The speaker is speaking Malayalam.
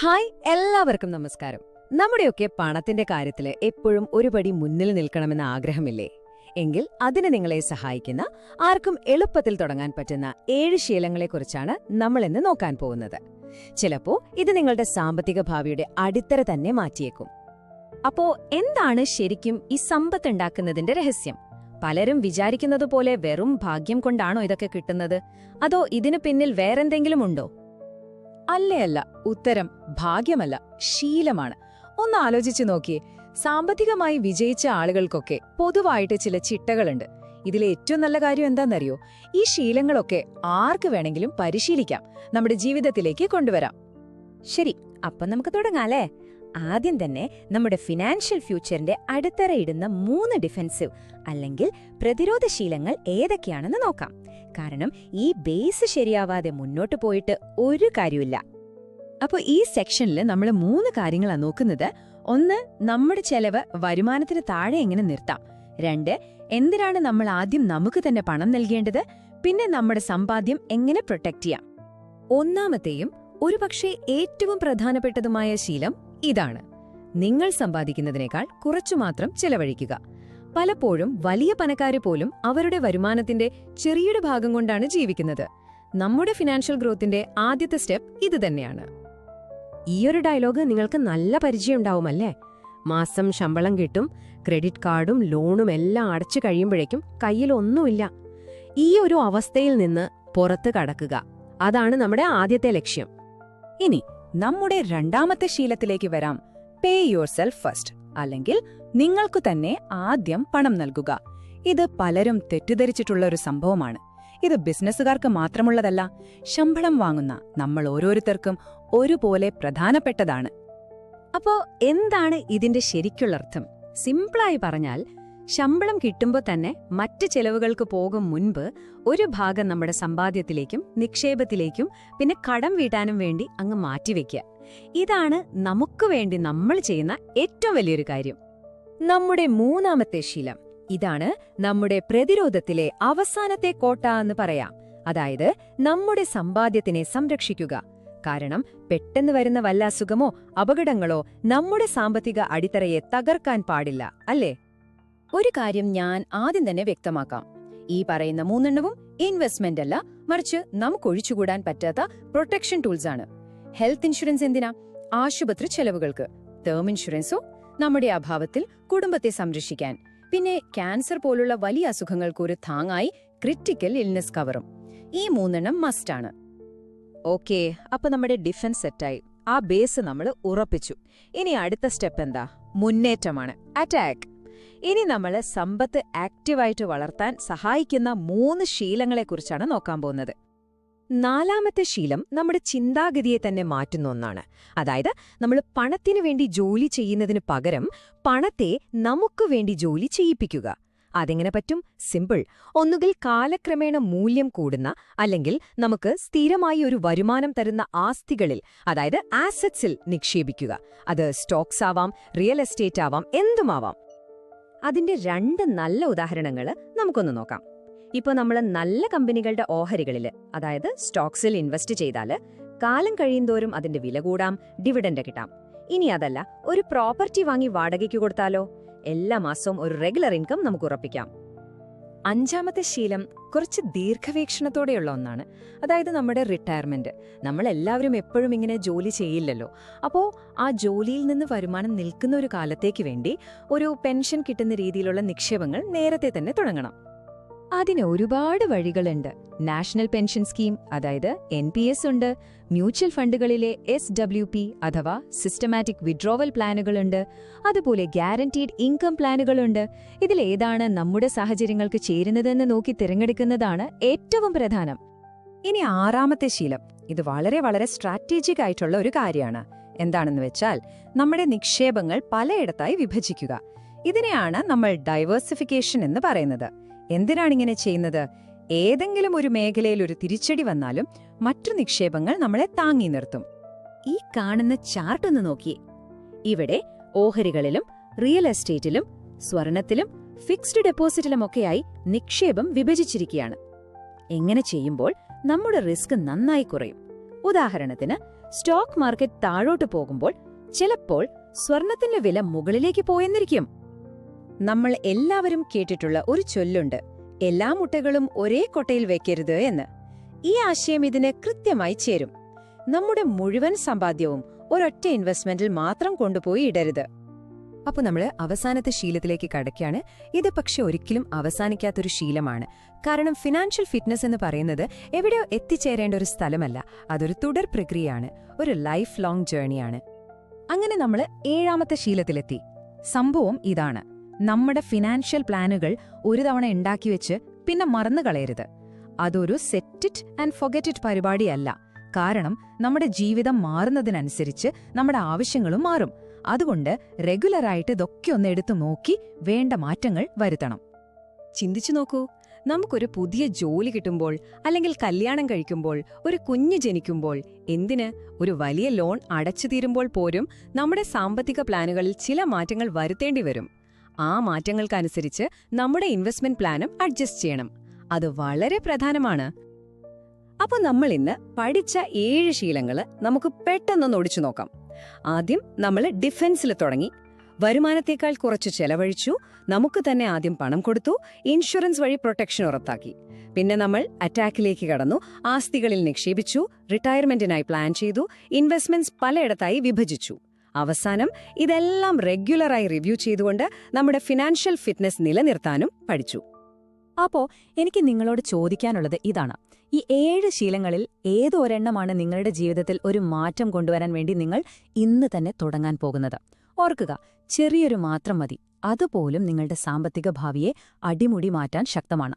ഹായ്, എല്ലാവർക്കും നമസ്കാരം. നമ്മുടെയൊക്കെ പണത്തിന്റെ കാര്യത്തില് എപ്പോഴും ഒരു പടി മുന്നിൽ നിൽക്കണമെന്ന ആഗ്രഹമില്ലേ? എങ്കിൽ അതിന് നിങ്ങളെ സഹായിക്കുന്ന, ആർക്കും എളുപ്പത്തിൽ തുടങ്ങാൻ പറ്റുന്ന 7 ശീലങ്ങളെക്കുറിച്ചാണ് നമ്മളിന്ന് നോക്കാൻ പോകുന്നത്. ചിലപ്പോ ഇത് നിങ്ങളുടെ സാമ്പത്തിക ഭാവിയുടെ അടിത്തറ തന്നെ മാറ്റിയേക്കും. അപ്പോ എന്താണ് ശരിക്കും ഈ സമ്പത്തുണ്ടാക്കുന്നതിന്റെ രഹസ്യം? പലരും വിചാരിക്കുന്നതുപോലെ വെറും ഭാഗ്യം കൊണ്ടാണോ ഇതൊക്കെ കിട്ടുന്നത്? അതോ ഇതിനു പിന്നിൽ വേറെന്തെങ്കിലും ഉണ്ടോ? അല്ല, ഉത്തരം ഭാഗ്യമല്ല, ശീലമാണ്. ഒന്ന് ആലോചിച്ചു നോക്കിയേ. സാമ്പത്തികമായി വിജയിച്ച ആളുകൾക്കൊക്കെ പൊതുവായിട്ട് ചില ചിട്ടകളുണ്ട്. ഇതിലെ ഏറ്റവും നല്ല കാര്യം എന്താണെന്നറിയോ? ഈ ശീലങ്ങളൊക്കെ ആർക്ക് വേണമെങ്കിലും പരിശീലിക്കാം, നമ്മുടെ ജീവിതത്തിലേക്ക് കൊണ്ടുവരാം. ശരി, അപ്പം നമുക്ക് തുടങ്ങാല്ലേ? ആദ്യം തന്നെ നമ്മുടെ ഫിനാൻഷ്യൽ ഫ്യൂച്ചറിന്റെ അടിത്തറയിടുന്ന 3 ഡിഫെൻസീവ് അല്ലെങ്കിൽ പ്രതിരോധ ശീലങ്ങൾ ഏതൊക്കെയാണെന്ന് നോക്കാം. കാരണം ഈ ബേസ് ശരിയാവാതെ മുന്നോട്ട് പോയിട്ട് ഒരു കാര്യമില്ല. അപ്പോൾ ഈ സെക്ഷനിൽ നമ്മൾ 3 കാര്യങ്ങളാണ് നോക്കുന്നത്. 1, നമ്മുടെ ചെലവ് വരുമാനത്തിന് താഴെ എങ്ങനെ നിർത്താം. 2, എന്തിനാണ് നമ്മൾ ആദ്യം നമുക്ക് തന്നെ പണം നൽകേണ്ടത്. പിന്നെ നമ്മുടെ സമ്പാദ്യം എങ്ങനെ പ്രൊട്ടക്ട് ചെയ്യാം. ഒന്നാമത്തെയും ഒരുപക്ഷെ ഏറ്റവും പ്രധാനപ്പെട്ടതുമായ ശീലം ഇതാണ്: നിങ്ങൾ സമ്പാദിക്കുന്നതിനേക്കാൾ കുറച്ചുമാത്രം ചെലവഴിക്കുക. പലപ്പോഴും വലിയ പണക്കാര് പോലും അവരുടെ വരുമാനത്തിന്റെ ചെറിയൊരു ഭാഗം കൊണ്ടാണ് ജീവിക്കുന്നത്. നമ്മുടെ ഫിനാൻഷ്യൽ ഗ്രോത്തിന്റെ ആദ്യത്തെ സ്റ്റെപ്പ് ഇത് തന്നെയാണ്. ഈയൊരു ഡയലോഗ് നിങ്ങൾക്ക് നല്ല പരിചയമുണ്ടാവുമല്ലേ? മാസം ശമ്പളം കിട്ടും, ക്രെഡിറ്റ് കാർഡും ലോണും എല്ലാം അടച്ചു കഴിയുമ്പോഴേക്കും കയ്യിലൊന്നുമില്ല. ഈ ഒരു അവസ്ഥയിൽ നിന്ന് പുറത്ത് കടക്കുക, അതാണ് നമ്മുടെ ആദ്യത്തെ ലക്ഷ്യം. ഇനി നമ്മുടെ രണ്ടാമത്തെ ശീലത്തിലേക്ക് വരാം. പേ യുവർ സെൽഫ് ഫസ്റ്റ്, അല്ലെങ്കിൽ നിങ്ങൾക്കു തന്നെ ആദ്യം പണം നൽകുക. ഇത് പലരും തെറ്റിദ്ധരിച്ചിട്ടുള്ള ഒരു സംഭവമാണ്. ഇത് ബിസിനസ്സുകാർക്ക് മാത്രമുള്ളതല്ല, ശമ്പളം വാങ്ങുന്ന നമ്മൾ ഓരോരുത്തർക്കും ഒരുപോലെ പ്രധാനപ്പെട്ടതാണ്. അപ്പോ എന്താണ് ഇതിന്റെ ശരിക്കുള്ള അർത്ഥം? സിംപിളായി പറഞ്ഞാൽ, ശമ്പളം കിട്ടുമ്പോൾ തന്നെ മറ്റ് ചെലവുകൾക്ക് പോകും മുൻപ് ഒരു ഭാഗം നമ്മുടെ സമ്പാദ്യത്തിലേക്കും നിക്ഷേപത്തിലേക്കും പിന്നെ കടം വീട്ടാനും വേണ്ടി അങ്ങ് മാറ്റിവെക്കുക. ഇതാണ് നമുക്ക് വേണ്ടി നമ്മൾ ചെയ്യുന്ന ഏറ്റവും വലിയൊരു കാര്യം. നമ്മുടെ മൂന്നാമത്തെ ശീലം ഇതാണ്: നമ്മുടെ പ്രതിരോധത്തിലെ അവസാനത്തെ കോട്ട എന്ന് പറയാം. അതായത് നമ്മുടെ സമ്പാദ്യത്തിനെ സംരക്ഷിക്കുക. കാരണം പെട്ടെന്ന് വരുന്ന വല്ല അസുഖമോ അപകടങ്ങളോ നമ്മുടെ സാമ്പത്തിക അടിത്തറയെ തകർക്കാൻ പാടില്ല, അല്ലേ? ഒരു കാര്യം ഞാൻ ആദ്യം തന്നെ വ്യക്തമാക്കാം. ഈ പറയുന്ന 3 ഇൻവെസ്റ്റ്മെന്റ് അല്ല, മറിച്ച് നമുക്ക് ഒഴിച്ചുകൂടാൻ പറ്റാത്ത പ്രൊട്ടക്ഷൻ ടൂൾസ് ആണ്. ഹെൽത്ത് ഇൻഷുറൻസ് എന്തിനാ? ആശുപത്രി ചെലവുകൾക്ക്. ടേം ഇൻഷുറൻസോ നമ്മുടെ അഭാവത്തിൽ കുടുംബത്തെ സംരക്ഷിക്കാൻ. പിന്നെ ക്യാൻസർ പോലുള്ള വലിയ അസുഖങ്ങൾക്കൊരു താങ്ങായി ക്രിട്ടിക്കൽ ഇൽനെസ് കവറും. ഈ 3 മസ്റ്റാണ്. ഓക്കേ, അപ്പൊ നമ്മുടെ ഡിഫൻസ് സെറ്റായി, ആ ബേസ് നമ്മൾ ഉറപ്പിച്ചു. ഇനി അടുത്ത സ്റ്റെപ്പ് എന്താ? മുന്നേറ്റമാണ്, അറ്റാക്ക്. ഇനി നമ്മൾ സമ്പത്ത് ആക്റ്റീവായിട്ട് വളർത്താൻ സഹായിക്കുന്ന 3 ശീലങ്ങളെക്കുറിച്ചാണ് നോക്കാൻ പോകുന്നത്. 4ാമത്തെ ശീലം നമ്മുടെ ചിന്താഗതിയെ തന്നെ മാറ്റുന്ന ഒന്നാണ്. അതായത് നമ്മൾ പണത്തിനു വേണ്ടി ജോലി ചെയ്യുന്നതിന് പകരം പണത്തെ നമുക്ക് വേണ്ടി ജോലി ചെയ്യിപ്പിക്കുക. അതെങ്ങനെ പറ്റും? സിമ്പിൾ. ഒന്നുകിൽ കാലക്രമേണ മൂല്യം കൂടുന്ന, അല്ലെങ്കിൽ നമുക്ക് സ്ഥിരമായി ഒരു വരുമാനം തരുന്ന ആസ്തികളിൽ, അതായത് ആസറ്റ്സിൽ നിക്ഷേപിക്കുക. അത് സ്റ്റോക്സ് ആവാം, റിയൽ എസ്റ്റേറ്റ് ആവാം, എന്തുമാവാം. അതിന്റെ 2 നല്ല ഉദാഹരണങ്ങൾ നമുക്കൊന്ന് നോക്കാം. ഇപ്പൊ നമ്മൾ നല്ല കമ്പനികളുടെ ഓഹരികളിൽ, അതായത് സ്റ്റോക്സിൽ ഇൻവെസ്റ്റ് ചെയ്താൽ കാലം കഴിയുന്തോറും അതിന്റെ വില കൂടാം, ഡിവിഡൻഡ് കിട്ടാം. ഇനി അതല്ല, ഒരു പ്രോപ്പർട്ടി വാങ്ങി വാടകയ്ക്ക് കൊടുത്താലോ? എല്ലാ മാസവും ഒരു റെഗുലർ ഇൻകം നമുക്ക് ഉറപ്പിക്കാം. 5ാമത്തെ ശീലം കുറച്ച് ദീർഘവീക്ഷണത്തോടെയുള്ള ഒന്നാണ്. അതായത് നമ്മുടെ റിട്ടയർമെന്റ്. നമ്മളെല്ലാവരും എപ്പോഴും ഇങ്ങനെ ജോലി ചെയ്യില്ലല്ലോ. അപ്പോൾ ആ ജോലിയിൽ നിന്ന് വരുമാനം നിൽക്കുന്ന ഒരു കാലത്തേക്ക് വേണ്ടി ഒരു പെൻഷൻ കിട്ടുന്ന രീതിയിലുള്ള നിക്ഷേപങ്ങൾ നേരത്തെ തന്നെ തുടങ്ങണം. അതിന് ഒരുപാട് വഴികളുണ്ട്. നാഷണൽ പെൻഷൻ സ്കീം, അതായത് NPS ഉണ്ട്. മ്യൂച്വൽ ഫണ്ടുകളിലെ SWP അഥവാ സിസ്റ്റമാറ്റിക് വിഡ്രോവൽ പ്ലാനുകളുണ്ട്. അതുപോലെ ഗ്യാരണ്ടീഡ് ഇൻകം പ്ലാനുകളുണ്ട്. ഇതിലേതാണ് നമ്മുടെ സാഹചര്യങ്ങൾക്ക് ചേരുന്നതെന്ന് നോക്കി തിരഞ്ഞെടുക്കുന്നതാണ് ഏറ്റവും പ്രധാനം. ഇനി 6ാമത്തെ ശീലം, ഇത് വളരെ വളരെ സ്ട്രാറ്റജിക് ആയിട്ടുള്ള ഒരു കാര്യമാണ്. എന്താണെന്ന് വെച്ചാൽ, നമ്മുടെ നിക്ഷേപങ്ങൾ പലയിടത്തായി വിഭജിക്കുക. ഇതിനെയാണ് നമ്മൾ ഡൈവേഴ്സിഫിക്കേഷൻ എന്ന് പറയുന്നത്. എന്തിനാണിങ്ങനെ ചെയ്യുന്നത്? ഏതെങ്കിലും ഒരു മേഖലയിൽ ഒരു തിരിച്ചടി വന്നാലും മറ്റു നിക്ഷേപങ്ങൾ നമ്മളെ താങ്ങി നിർത്തും. ഈ കാണുന്ന ചാർട്ട് ഒന്ന് നോക്കിയേ. ഇവിടെ ഓഹരികളിലും റിയൽ എസ്റ്റേറ്റിലും സ്വർണത്തിലും ഫിക്സ്ഡ് ഡെപ്പോസിറ്റിലുമൊക്കെയായി നിക്ഷേപം വിഭജിച്ചിരിക്കുകയാണ്. എങ്ങനെ ചെയ്യുമ്പോൾ നമ്മുടെ റിസ്ക് നന്നായി കുറയും. ഉദാഹരണത്തിന്, സ്റ്റോക്ക് മാർക്കറ്റ് താഴോട്ട് പോകുമ്പോൾ ചിലപ്പോൾ സ്വർണത്തിന്റെ വില മുകളിലേക്ക് പോയെന്നിരിക്കും. നമ്മൾ എല്ലാവരും കേട്ടിട്ടുള്ള ഒരു ചൊല്ലുണ്ട്, എല്ലാ മുട്ടകളും ഒരേ കൊട്ടയിൽ വെക്കരുത് എന്ന്. ഈ ആശയം ഇതിന് കൃത്യമായി ചേരും. നമ്മുടെ മുഴുവൻ സമ്പാദ്യവും ഒരൊറ്റ ഇൻവെസ്റ്റ്മെന്റിൽ മാത്രം കൊണ്ടുപോയി ഇടരുത്. അപ്പോൾ നമ്മൾ അവസാനത്തെ ശീലത്തിലേക്ക് കടക്കുകയാണ്. ഇത് പക്ഷെ ഒരിക്കലും അവസാനിക്കാത്തൊരു ശീലമാണ്. കാരണം ഫിനാൻഷ്യൽ ഫിറ്റ്നസ് എന്ന് പറയുന്നത് എവിടെയോ എത്തിച്ചേരേണ്ട ഒരു സ്ഥലമല്ല, അതൊരു തുടർ പ്രക്രിയയാണ്, ഒരു ലൈഫ് ലോങ് ജേർണിയാണ്. അങ്ങനെ നമ്മൾ 7ാമത്തെ ശീലത്തിലെത്തി. സംഭവം ഇതാണ്: നമ്മുടെ ഫിനാൻഷ്യൽ പ്ലാനുകൾ ഒരു തവണ ഉണ്ടാക്കിവെച്ച് പിന്നെ മറന്നു കളയരുത്. അതൊരു set it and forget it പരിപാടിയല്ല. കാരണം നമ്മുടെ ജീവിതം മാറുന്നതിനനുസരിച്ച് നമ്മുടെ ആവശ്യങ്ങളും മാറും. അതുകൊണ്ട് റെഗുലറായിട്ട് ഇതൊക്കെ ഒന്ന് എടുത്തു നോക്കി വേണ്ട മാറ്റങ്ങൾ വരുത്തണം. ചിന്തിച്ചു നോക്കൂ, നമുക്കൊരു പുതിയ ജോലി കിട്ടുമ്പോൾ, അല്ലെങ്കിൽ കല്യാണം കഴിക്കുമ്പോൾ, ഒരു കുഞ്ഞ് ജനിക്കുമ്പോൾ, എന്തിന് ഒരു വലിയ ലോൺ അടച്ചു തീരുമ്പോൾ പോലും നമ്മുടെ സാമ്പത്തിക പ്ലാനുകളിൽ ചില മാറ്റങ്ങൾ വരുത്തേണ്ടി വരും. ആ മാറ്റങ്ങൾക്കനുസരിച്ച് നമ്മുടെ ഇൻവെസ്റ്റ്മെന്റ് പ്ലാനും അഡ്ജസ്റ്റ് ചെയ്യണം. അത് വളരെ പ്രധാനമാണ്. അപ്പോൾ നമ്മൾ ഇന്ന് പഠിച്ച 7 ശീലങ്ങൾ നമുക്ക് പെട്ടെന്നൊന്ന് ഒടിച്ചു നോക്കാം. ആദ്യം നമ്മൾ ഡിഫൻസിൽ തുടങ്ങി. വരുമാനത്തേക്കാൾ കുറച്ച് ചെലവഴിച്ചു, നമുക്ക് തന്നെ ആദ്യം പണം കൊടുത്തു, ഇൻഷുറൻസ് വഴി പ്രൊട്ടക്ഷൻ ഉറപ്പാക്കി. പിന്നെ നമ്മൾ അറ്റാക്കിലേക്ക് കടന്നു, ആസ്തികളിൽ നിക്ഷേപിച്ചു, റിട്ടയർമെന്റിനായി പ്ലാൻ ചെയ്തു, ഇൻവെസ്റ്റ്മെന്റ്സ് പലയിടത്തായി വിഭജിച്ചു. അവസാനം ഇതെല്ലാം റെഗുലറായി റിവ്യൂ ചെയ്തുകൊണ്ട് നമ്മുടെ ഫിനാൻഷ്യൽ ഫിറ്റ്നസ് നിലനിർത്താനും പഠിച്ചു. അപ്പോ എനിക്ക് നിങ്ങളോട് ചോദിക്കാനുള്ളത് ഇതാണ്: ഈ 7 ശീലങ്ങളിൽ ഏതൊരെണ്ണമാണ് നിങ്ങളുടെ ജീവിതത്തിൽ ഒരു മാറ്റം കൊണ്ടുവരാൻ വേണ്ടി നിങ്ങൾ ഇന്ന് തന്നെ തുടങ്ങാൻ പോകുന്നത്? ഓർക്കുക, ചെറിയൊരു മാറ്റം മതി, അതുപോലും നിങ്ങളുടെ സാമ്പത്തിക ഭാവിയെ അടിമുടി മാറ്റാൻ ശക്തമാണ്.